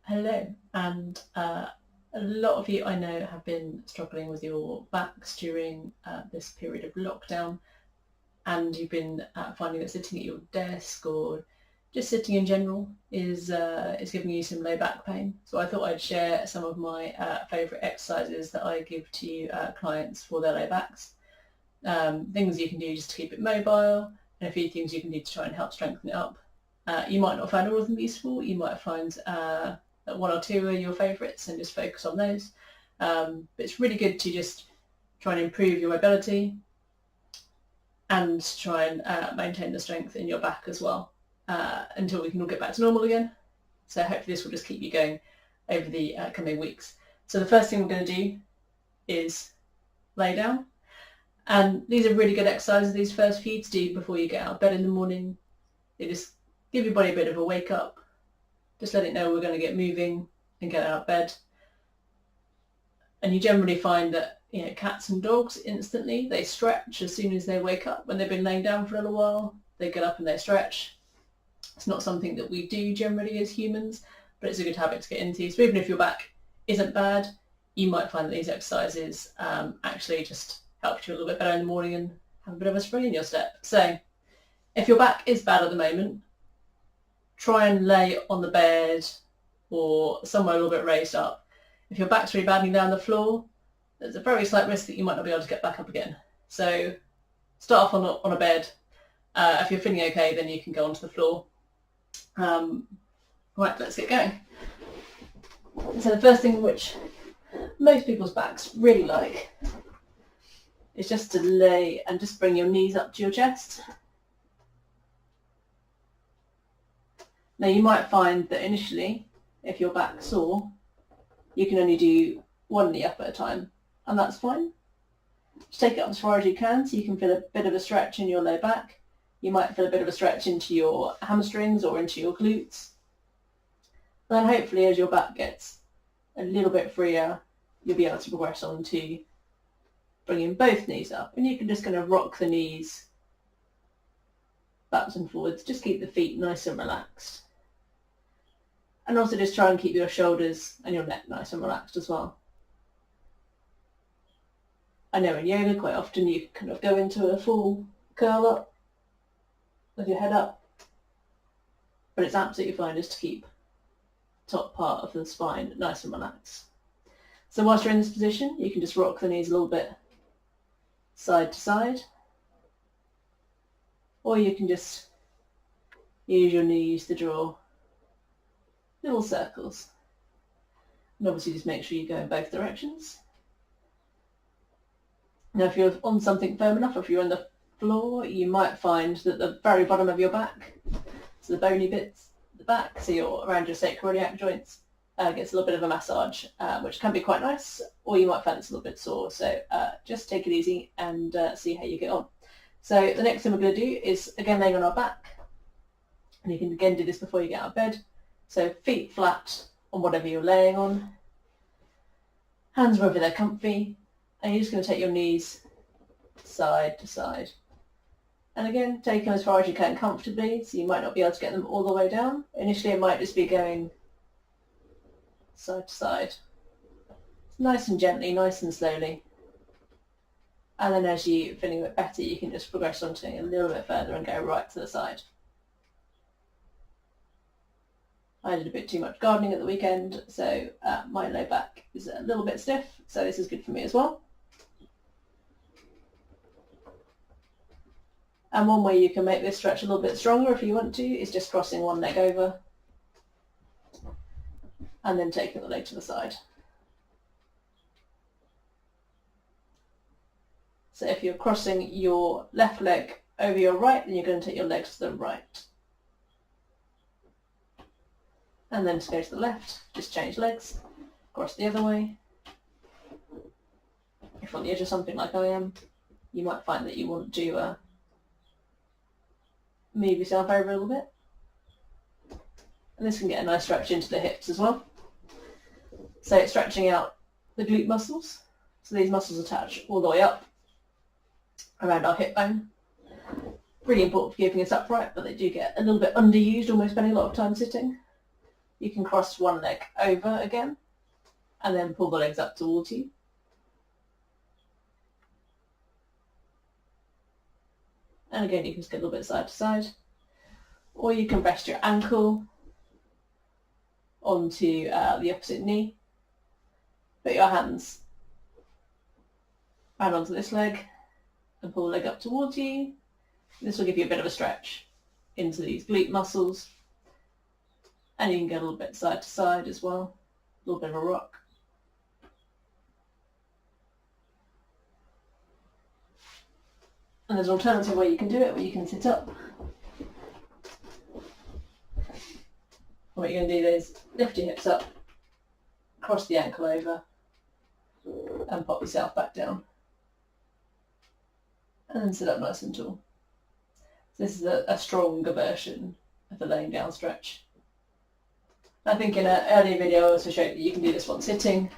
Hello, and a lot of you I know have been struggling with your backs during this period of lockdown, and you've been finding that sitting at your desk or just sitting in general is giving you some low back pain. So I thought I'd share some of my favourite exercises that I give to clients for their low backs. Things you can do just to keep it mobile, and a few things you can do to try and help strengthen it up. You might not find all of them useful. You might find that one or two are your favourites and just focus on those. But it's really good to just try and improve your mobility and try and maintain the strength in your back as well until we can all get back to normal again. So hopefully this will just keep you going over the coming weeks. So the first thing we're going to do is lay down. And these are really good exercises, these first few, to do before you get out of bed in the morning. They just give your body a bit of a wake up. Just let it know we're going to get moving and get out of bed. And you generally find that, cats and dogs instantly, they stretch as soon as they wake up. When they've been laying down for a little while, they get up and they stretch. It's not something that we do generally as humans, but it's a good habit to get into. So even if your back isn't bad, you might find that these exercises actually just help you a little bit better in the morning and have a bit of a spring in your step. So if your back is bad at the moment, try and lay on the bed or somewhere a little bit raised up. If your back's really badly down the floor, there's a very slight risk that you might not be able to get back up again. So start off on a bed. If you're feeling okay, then you can go onto the floor. Right, let's get going. So the first thing which most people's backs really like is just to lay and just bring your knees up to your chest. Now you might find that initially, if your back's sore, you can only do one knee up at a time, and that's fine. Just take it up as far as you can so you can feel a bit of a stretch in your low back. You might feel a bit of a stretch into your hamstrings or into your glutes. Then hopefully as your back gets a little bit freer, you'll be able to progress on to bringing both knees up. And you can just kind of rock the knees backwards and forwards. Just keep the feet nice and relaxed. And also just try and keep your shoulders and your neck nice and relaxed as well. I know in yoga quite often you kind of go into a full curl up with your head up, but it's absolutely fine just to keep the top part of the spine nice and relaxed. So whilst you're in this position, you can just rock the knees a little bit side to side, or you can just use your knees to draw little circles. And obviously just make sure you go in both directions. Now if you're on something firm enough, or if you're on the floor, you might find that the very bottom of your back, so the bony bits at the back, so you're around your sacroiliac joints, gets a little bit of a massage, which can be quite nice, or you might find it's a little bit sore. So just take it easy and see how you get on. So the next thing we're going to do is again laying on our back, and you can again do this before you get out of bed. So feet flat on whatever you're laying on, hands wherever they're comfy, and you're just going to take your knees side to side. And again, take them as far as you can comfortably, so you might not be able to get them all the way down. Initially it might just be going side to side. Nice and gently, nice and slowly. And then as you're feeling a bit better, you can just progress on to a little bit further and go right to the side. I did a bit too much gardening at the weekend, so my low back is a little bit stiff, so this is good for me as well. And one way you can make this stretch a little bit stronger if you want to is just crossing one leg over and then taking the leg to the side. So if you're crossing your left leg over your right, then you're going to take your legs to the right. And then to go to the left, just change legs, cross the other way. If you're on the edge of something like I am, you might find that you want to move yourself over a little bit. And this can get a nice stretch into the hips as well. So it's stretching out the glute muscles. So these muscles attach all the way up around our hip bone. Really important for keeping us upright, but they do get a little bit underused, almost spending a lot of time sitting. You can cross one leg over again and then pull the legs up towards you. And again, you can just get a little bit side to side. Or you can rest your ankle onto the opposite knee. Put your hands round onto this leg and pull the leg up towards you. This will give you a bit of a stretch into these glute muscles. And you can get a little bit side to side as well. A little bit of a rock. And there's an alternative way you can do it, where you can sit up. What you're going to do is lift your hips up, cross the ankle over, and pop yourself back down. And then sit up nice and tall. So this is a stronger version of the laying down stretch. I think in an earlier video I also showed that you can do this one sitting.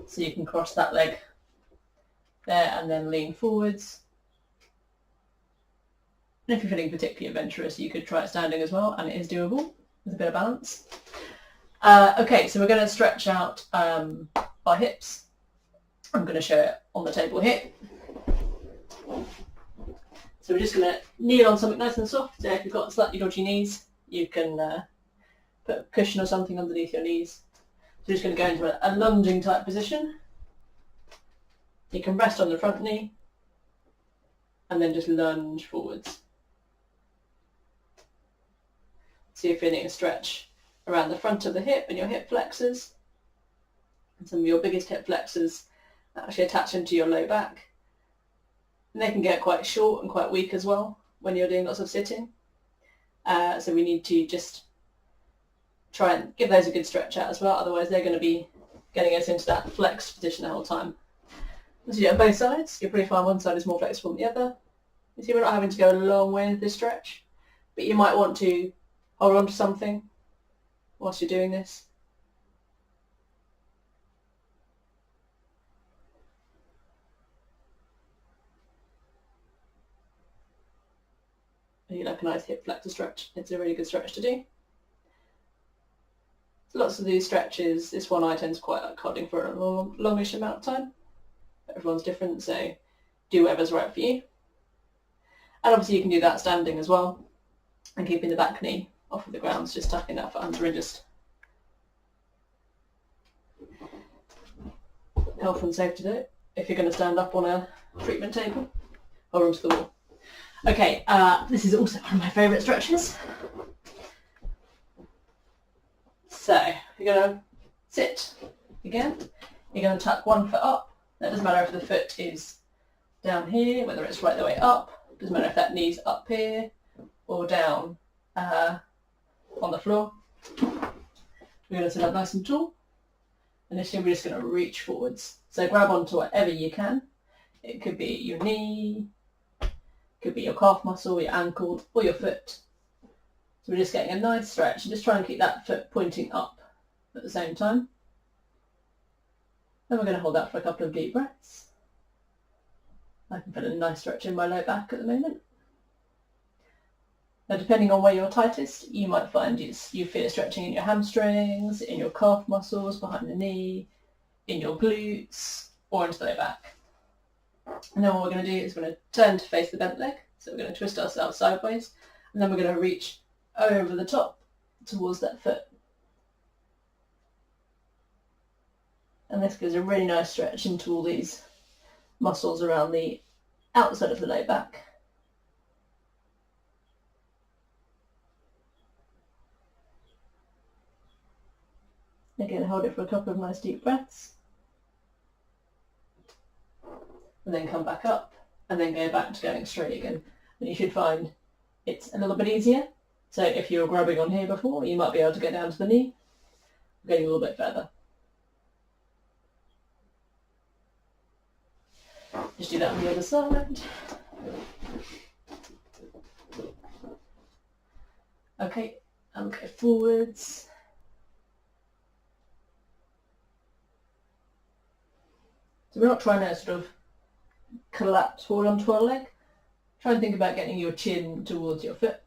So you can cross that leg there and then lean forwards. And if you're feeling particularly adventurous, you could try it standing as well, and it is doable with a bit of balance. Okay, so we're going to stretch out our hips. I'm going to show it on the table here. So we're just going to kneel on something nice and soft. So if you've got slightly dodgy knees, you can put a cushion or something underneath your knees. So we're just going to go into a lunging type position. You can rest on the front knee and then just lunge forwards. So you're feeling a stretch around the front of the hip and your hip flexors. And some of your biggest hip flexors actually attach into your low back. And they can get quite short and quite weak as well when you're doing lots of sitting. So we need to just try and give those a good stretch out as well, otherwise they're going to be getting us into that flexed position the whole time. So you do it on both sides. You'll probably find one side is more flexible than the other. You see, we're not having to go a long way with this stretch, but you might want to hold on to something whilst you're doing this. And you like a nice hip flexor stretch. It's a really good stretch to do. So lots of these stretches, this one I tend to quite like holding for a longish amount of time. Everyone's different, so do whatever's right for you. And obviously you can do that standing as well, and keeping the back knee off of the ground, so just tucking that foot under and just health and safe to do it. If you're going to stand up on a treatment table or onto the wall. Okay, this is also one of my favourite stretches. So you're going to sit again. You're going to tuck one foot up. It doesn't matter if the foot is down here, whether it's right the way up. It doesn't matter if that knee's up here or down on the floor. We're going to sit up nice and tall. Initially we're just going to reach forwards. So grab onto whatever you can. It could be your knee, it could be your calf muscle, your ankle, or your foot. So we're just getting a nice stretch and just try and keep that foot pointing up at the same time. Then we're going to hold that for a couple of deep breaths. I can feel a nice stretch in my low back at the moment. Now depending on where you're tightest, you might find you feel stretching in your hamstrings, in your calf muscles, behind the knee, in your glutes, or into the low back. And then what we're going to do is we're going to turn to face the bent leg. So we're going to twist ourselves sideways, and then we're going to reach over the top towards that foot. And this gives a really nice stretch into all these muscles around the outside of the low back. Again, hold it for a couple of nice deep breaths. And then come back up, and then go back to going straight again. And you should find it's a little bit easier. So if you were grabbing on here before, you might be able to get down to the knee, getting a little bit further. Just do that on the other side. Okay, and go forwards. So we're not trying to sort of collapse forward onto our leg. Try and think about getting your chin towards your foot.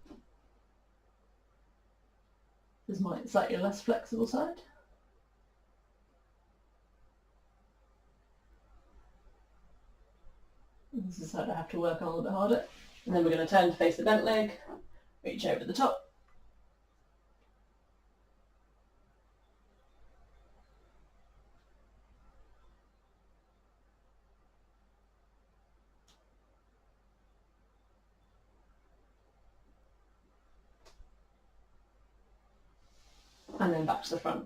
This is my slightly less flexible side. This is the side I have to work on a little bit harder. And then we're going to turn to face the bent leg, reach over the top. And then back to the front.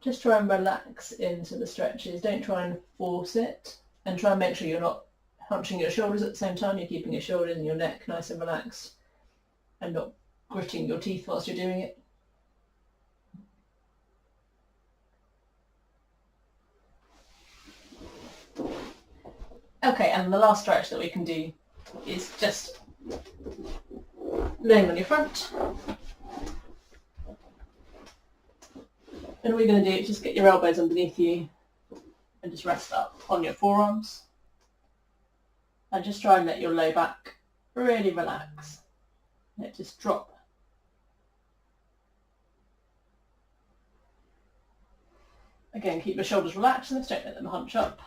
Just try and relax into the stretches. Don't try and force it. And try and make sure you're not hunching your shoulders at the same time. You're keeping your shoulders and your neck nice and relaxed and not gritting your teeth whilst you're doing it. Okay, and the last stretch that we can do is just laying on your front. And all you're going to do is just get your elbows underneath you and just rest up on your forearms. And just try and let your low back really relax. Let it just drop. Again, keep your shoulders relaxed and don't let them hunch up.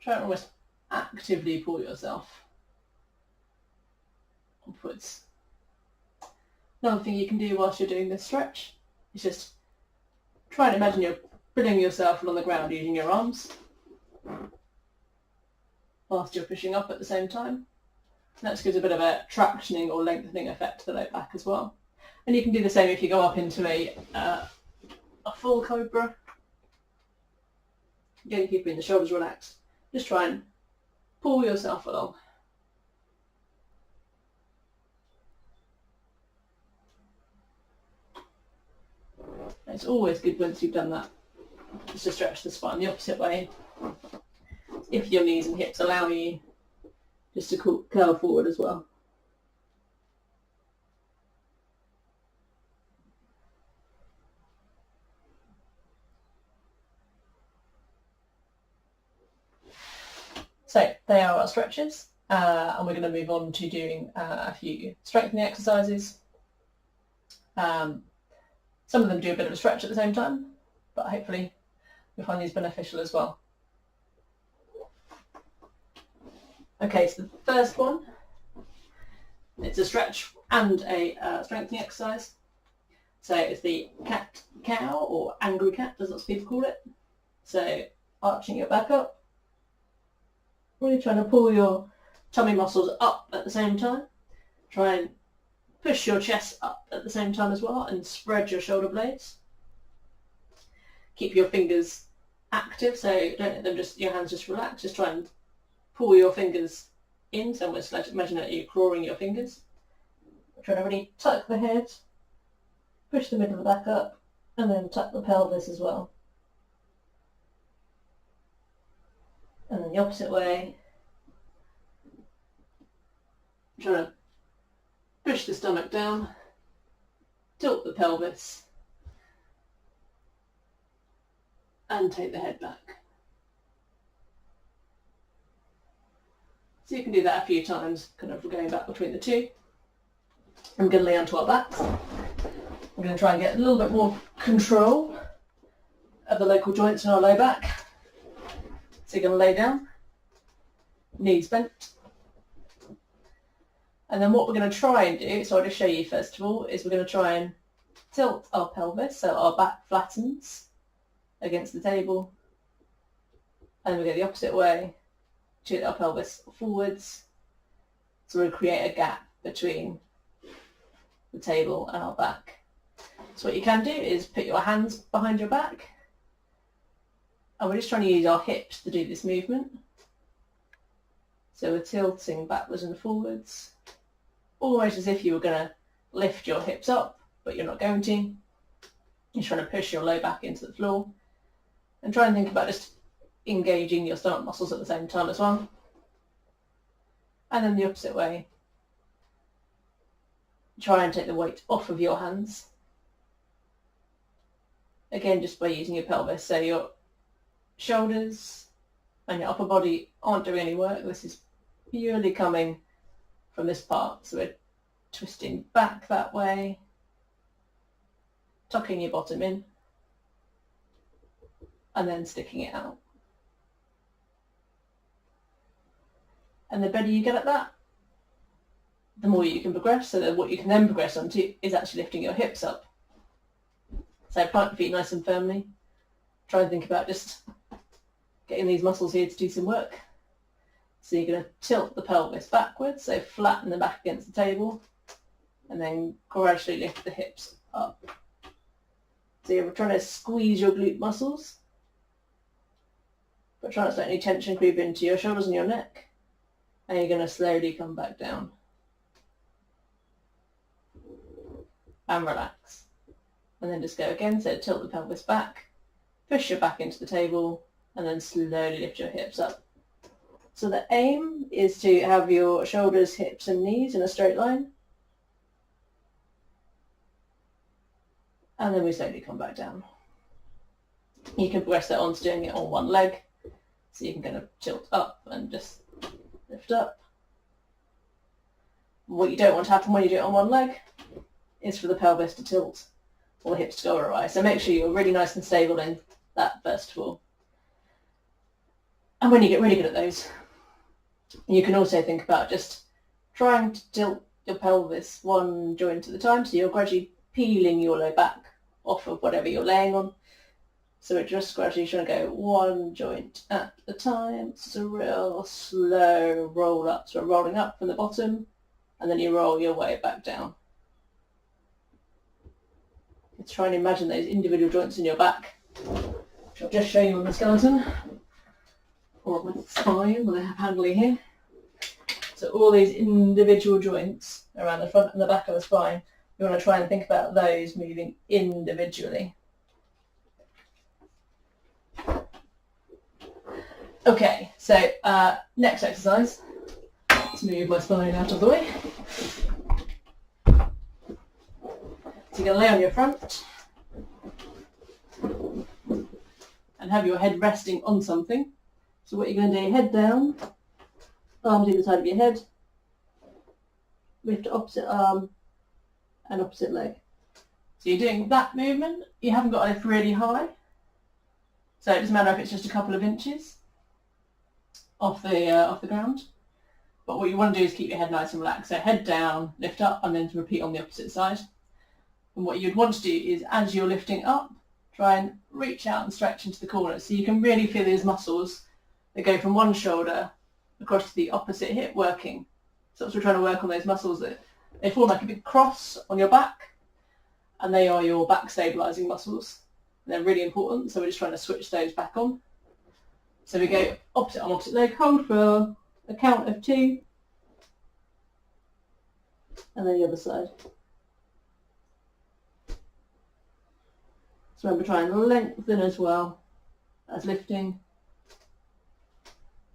Try and almost actively pull yourself upwards. Another thing you can do whilst you're doing this stretch is just try and imagine you're pulling yourself along the ground using your arms whilst you're pushing up at the same time. That just gives a bit of a tractioning or lengthening effect to the low back as well. And you can do the same if you go up into a full cobra. Again, keeping the shoulders relaxed. Just try and pull yourself along. It's always good once you've done that just to stretch the spine the opposite way. If your knees and hips allow you, just to curl forward as well. So they are our stretches, and we're going to move on to doing a few strengthening exercises. Some of them do a bit of a stretch at the same time, but hopefully you'll find these beneficial as well. Okay, so the first one, it's a stretch and a strengthening exercise. So it's the cat-cow or angry cat, as lots of people call it. So arching your back up, really trying to pull your tummy muscles up at the same time. Try and push your chest up at the same time as well and spread your shoulder blades. Keep your fingers active, so don't let them your hands just relax. Just try and pull your fingers in, so almost like imagine that you're clawing your fingers. Try to really tuck the head, push the middle of the back up, and then tuck the pelvis as well. And then the opposite way. Try to push the stomach down, tilt the pelvis, and take the head back. So you can do that a few times, kind of going back between the two. I'm going to lay onto our backs. I'm going to try and get a little bit more control of the local joints in our low back. So you're going to lay down, knees bent. And then what we're going to try and do, so I'll just show you first of all, is we're going to try and tilt our pelvis, so our back flattens against the table. And then we go the opposite way, tilt our pelvis forwards. So we'll create a gap between the table and our back. So what you can do is put your hands behind your back. And we're just trying to use our hips to do this movement. So we're tilting backwards and forwards, almost as if you were going to lift your hips up, but you're not going to. You're trying to push your low back into the floor. And try and think about just engaging your stomach muscles at the same time as well. And then the opposite way. Try and take the weight off of your hands. Again, just by using your pelvis. So your shoulders and your upper body aren't doing any work. This is purely coming from this part. So we're twisting back that way, tucking your bottom in, and then sticking it out. And the better you get at that, the more you can progress. So that what you can then progress onto is actually lifting your hips up. So plant your feet nice and firmly. Try and think about just getting these muscles here to do some work. So you're going to tilt the pelvis backwards, so flatten the back against the table, and then gradually lift the hips up. So you're trying to squeeze your glute muscles, but try not to let any tension creep into your shoulders and your neck. And you're going to slowly come back down. And relax. And then just go again, so tilt the pelvis back, push your back into the table, and then slowly lift your hips up. So the aim is to have your shoulders, hips and knees in a straight line. And then we slowly come back down. You can progress that on to doing it on one leg. So you can kind of tilt up and just lift up. What you don't want to happen when you do it on one leg is for the pelvis to tilt or the hips to go awry. So make sure you're really nice and stable in that first of all. And when you get really good at those, you can also think about just trying to tilt your pelvis one joint at a time. So you're gradually peeling your low back off of whatever you're laying on. So we're just gradually trying to go one joint at a time. It's a real slow roll up. So we're rolling up from the bottom and then you roll your way back down. Let's try and imagine those individual joints in your back, which I'll just show you on the skeleton or on my spine with a handle here. So all these individual joints around the front and the back of the spine, you want to try and think about those moving individually. Okay, so next exercise. Let's move my spine out of the way. So you're going to lay on your front and have your head resting on something. So what you're going to do, head down, arms either side of your head, lift opposite arm and opposite leg. So you're doing that movement. You haven't got to lift really high. So it doesn't matter if it's just a couple of inches off the ground. But what you want to do is keep your head nice and relaxed. So head down, lift up, and then to repeat on the opposite side. And what you'd want to do is, as you're lifting up, try and reach out and stretch into the corners. So you can really feel these muscles that go from one shoulder across to the opposite hip working. So that's what we're trying to work on, those muscles that they form like a big cross on your back, and they are your back stabilizing muscles. And they're really important, so we're just trying to switch those back on. So we go opposite arm, opposite leg, hold for a count of 2, and then the other side. So remember, try and lengthen as well as lifting.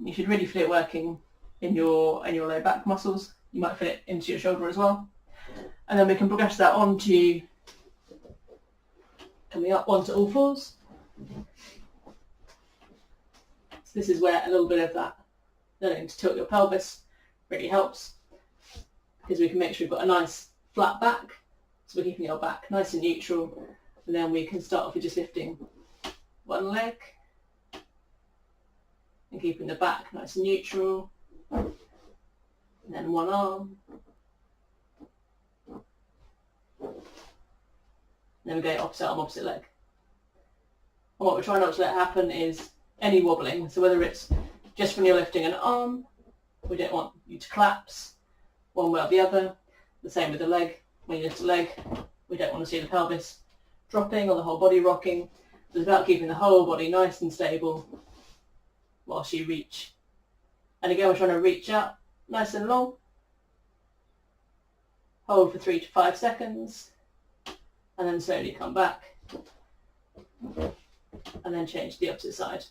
You should really feel it working in your low back muscles. You might feel it into your shoulder as well. And then we can progress that on to coming up onto all fours. So this is where a little bit of that learning to tilt your pelvis really helps, because we can make sure we've got a nice flat back. So we're keeping our back nice and neutral. And then we can start off with just lifting one leg and keeping the back nice and neutral. And then one arm. And then we go opposite arm, opposite leg. And what we're trying not to let happen is any wobbling. So whether it's just when you're lifting an arm, we don't want you to collapse one way or the other. The same with the leg. When you lift the leg, we don't want to see the pelvis dropping or the whole body rocking. It's about keeping the whole body nice and stable whilst you reach. And again, we're trying to reach out nice and long. Hold for 3 to 5 seconds. And then slowly come back. And then change to the opposite side.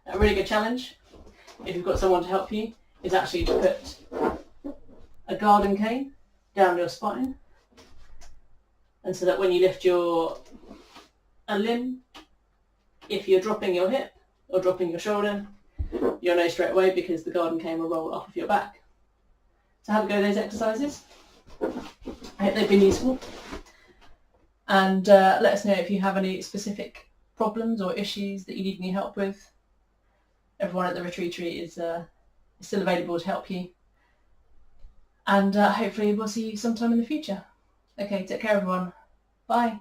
A really good challenge, if you've got someone to help you, is actually to put a garden cane down your spine. And so that when you lift a limb, if you're dropping your hip or dropping your shoulder, you'll know straight away because the garden cane will roll off of your back. So have a go at those exercises. I hope they've been useful. And let us know if you have any specific problems or issues that you need any help with. Everyone at the Retreatery is still available to help you. And hopefully we'll see you sometime in the future. Okay, take care everyone. Bye.